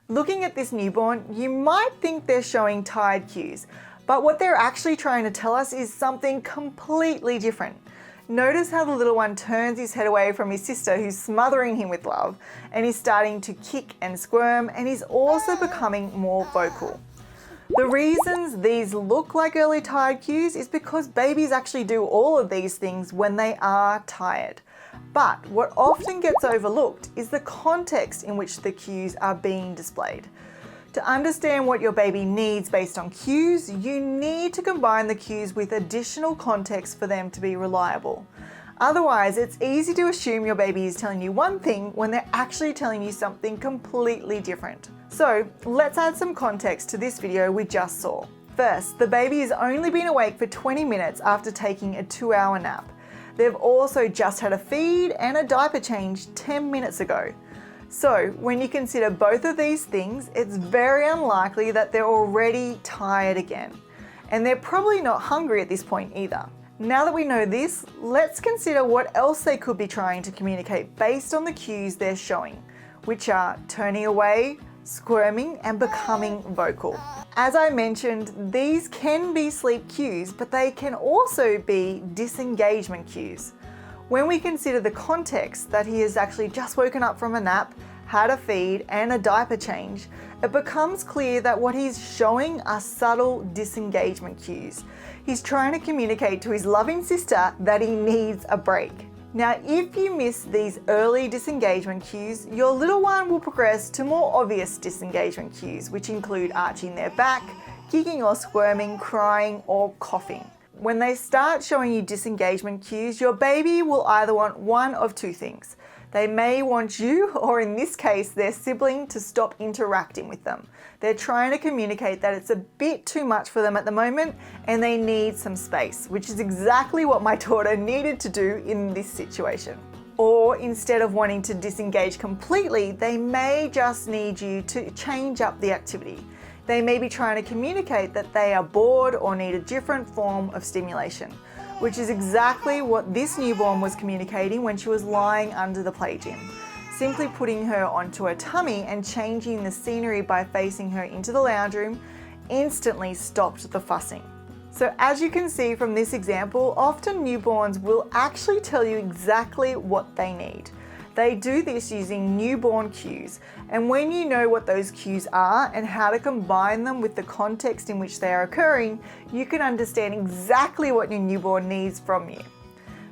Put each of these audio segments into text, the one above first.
Looking at this newborn, you might think they're showing tired cues, but what they're actually trying to tell us is something completely different. Notice how the little one turns his head away from his sister who's smothering him with love, and he's starting to kick and squirm, and he's also becoming more vocal. The reasons these look like early tired cues is because babies actually do all of these things when they are tired. But what often gets overlooked is the context in which the cues are being displayed. To understand what your baby needs based on cues, you need to combine the cues with additional context for them to be reliable. Otherwise, it's easy to assume your baby is telling you one thing when they're actually telling you something completely different. So let's add some context to this video we just saw. First, the baby has only been awake for 20 minutes after taking a 2-hour nap. They've also just had a feed and a diaper change 10 minutes ago. So when you consider both of these things, it's very unlikely that they're already tired again. And they're probably not hungry at this point either. Now that we know this, let's consider what else they could be trying to communicate based on the cues they're showing, which are turning away, squirming, and becoming vocal. As I mentioned, these can be sleep cues, but they can also be disengagement cues. When we consider the context that he has actually just woken up from a nap, had a feed, and a diaper change, it becomes clear that what he's showing are subtle disengagement cues. He's trying to communicate to his loving sister that he needs a break. Now, if you miss these early disengagement cues, your little one will progress to more obvious disengagement cues, which include arching their back, kicking or squirming, crying, or coughing. When they start showing you disengagement cues, your baby will either want one of two things. They may want you, or in this case, their sibling, to stop interacting with them. They're trying to communicate that it's a bit too much for them at the moment and they need some space, which is exactly what my daughter needed to do in this situation. Or instead of wanting to disengage completely, they may just need you to change up the activity. They may be trying to communicate that they are bored or need a different form of stimulation, which is exactly what this newborn was communicating when she was lying under the play gym. Simply putting her onto her tummy and changing the scenery by facing her into the lounge room instantly stopped the fussing. So as you can see from this example, often newborns will actually tell you exactly what they need. They do this using newborn cues, and when you know what those cues are and how to combine them with the context in which they are occurring, you can understand exactly what your newborn needs from you.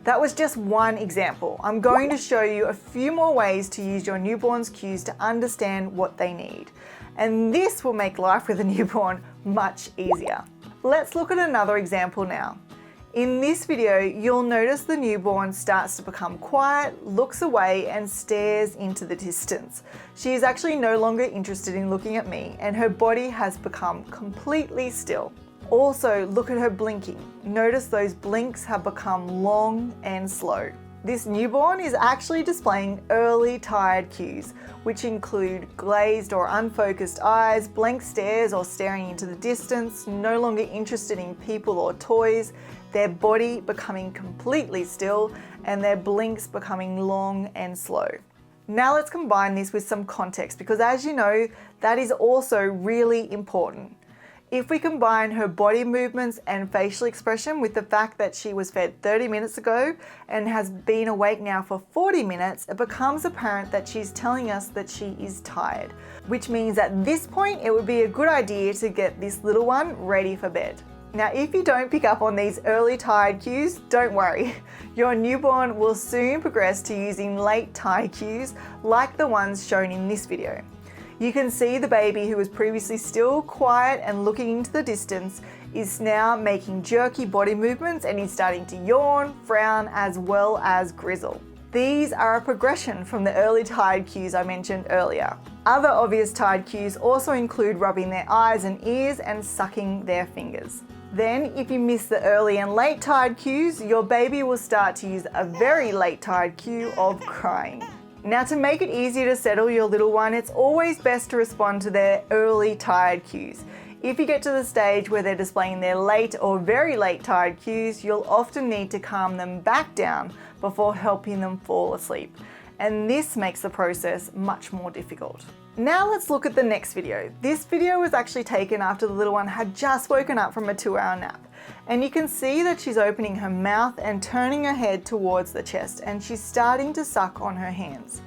That was just one example. I'm going to show you a few more ways to use your newborn's cues to understand what they need. And this will make life with a newborn much easier. Let's look at another example now. In this video, you'll notice the newborn starts to become quiet, looks away, and stares into the distance. She is actually no longer interested in looking at me, and her body has become completely still. Also, look at her blinking. Notice those blinks have become long and slow. This newborn is actually displaying early tired cues, which include glazed or unfocused eyes, blank stares or staring into the distance, no longer interested in people or toys, their body becoming completely still, and their blinks becoming long and slow. Now let's combine this with some context, because as you know, that is also really important. If we combine her body movements and facial expression with the fact that she was fed 30 minutes ago and has been awake now for 40 minutes, it becomes apparent that she's telling us that she is tired, which means at this point it would be a good idea to get this little one ready for bed. Now, if you don't pick up on these early tired cues, don't worry. Your newborn will soon progress to using late tired cues like the ones shown in this video. You can see the baby who was previously still quiet and looking into the distance is now making jerky body movements, and he's starting to yawn, frown, as well as grizzle. These are a progression from the early tired cues I mentioned earlier. Other obvious tired cues also include rubbing their eyes and ears and sucking their fingers. Then, if you miss the early and late tired cues, your baby will start to use a very late tired cue of crying. Now, to make it easier to settle your little one, it's always best to respond to their early tired cues. If you get to the stage where they're displaying their late or very late tired cues, you'll often need to calm them back down before helping them fall asleep. And this makes the process much more difficult. Now let's look at the next video. This video was actually taken after the little one had just woken up from a 2-hour nap. And you can see that she's opening her mouth and turning her head towards the chest, and she's starting to suck on her hands.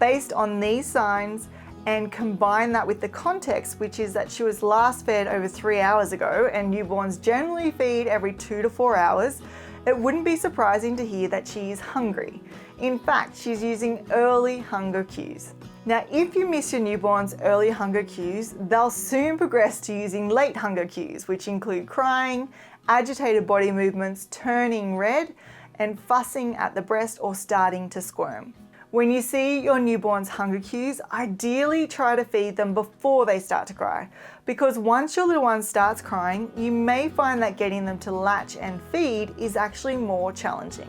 Based on these signs, and combine that with the context, which is that she was last fed over 3 hours ago, and newborns generally feed every 2 to 4 hours, it wouldn't be surprising to hear that she is hungry. In fact, she's using early hunger cues. Now, if you miss your newborn's early hunger cues, they'll soon progress to using late hunger cues, which include crying, agitated body movements, turning red, and fussing at the breast or starting to squirm. When you see your newborn's hunger cues, ideally try to feed them before they start to cry, because once your little one starts crying, you may find that getting them to latch and feed is actually more challenging.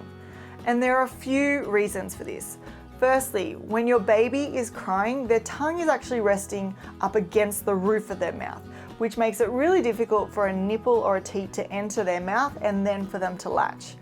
And there are a few reasons for this. Firstly, when your baby is crying, their tongue is actually resting up against the roof of their mouth, which makes it really difficult for a nipple or a teat to enter their mouth and then for them to latch.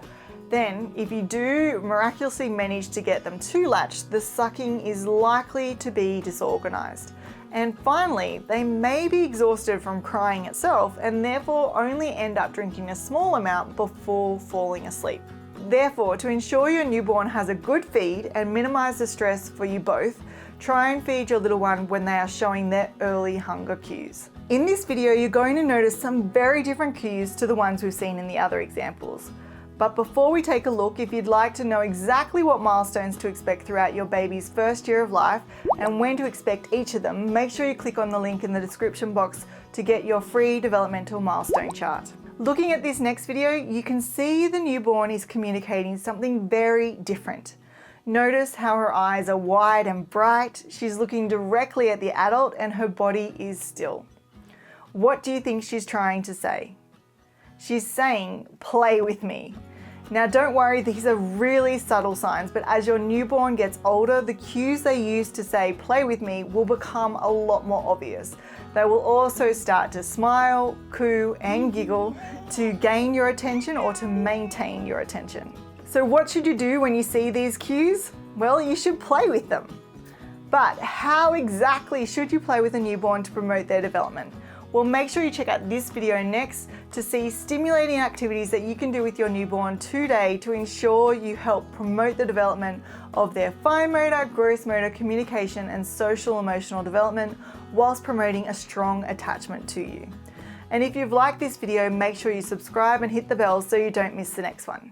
Then, if you do miraculously manage to get them to latch, the sucking is likely to be disorganized. And finally, they may be exhausted from crying itself and therefore only end up drinking a small amount before falling asleep. Therefore, to ensure your newborn has a good feed and minimize the stress for you both, try and feed your little one when they are showing their early hunger cues. In this video, you're going to notice some very different cues to the ones we've seen in the other examples. But before we take a look, if you'd like to know exactly what milestones to expect throughout your baby's first year of life and when to expect each of them, make sure you click on the link in the description box to get your free developmental milestone chart. Looking at this next video, you can see the newborn is communicating something very different. Notice how her eyes are wide and bright, she's looking directly at the adult and her body is still. What do you think she's trying to say? She's saying, "Play with me." Now don't worry, these are really subtle signs, but as your newborn gets older, the cues they use to say "play with me" will become a lot more obvious. They will also start to smile, coo, and giggle to gain your attention or to maintain your attention. So what should you do when you see these cues? Well, you should play with them. But how exactly should you play with a newborn to promote their development? Well, make sure you check out this video next to see stimulating activities that you can do with your newborn today to ensure you help promote the development of their fine motor, gross motor, communication, and social emotional development whilst promoting a strong attachment to you. And if you've liked this video, make sure you subscribe and hit the bell so you don't miss the next one.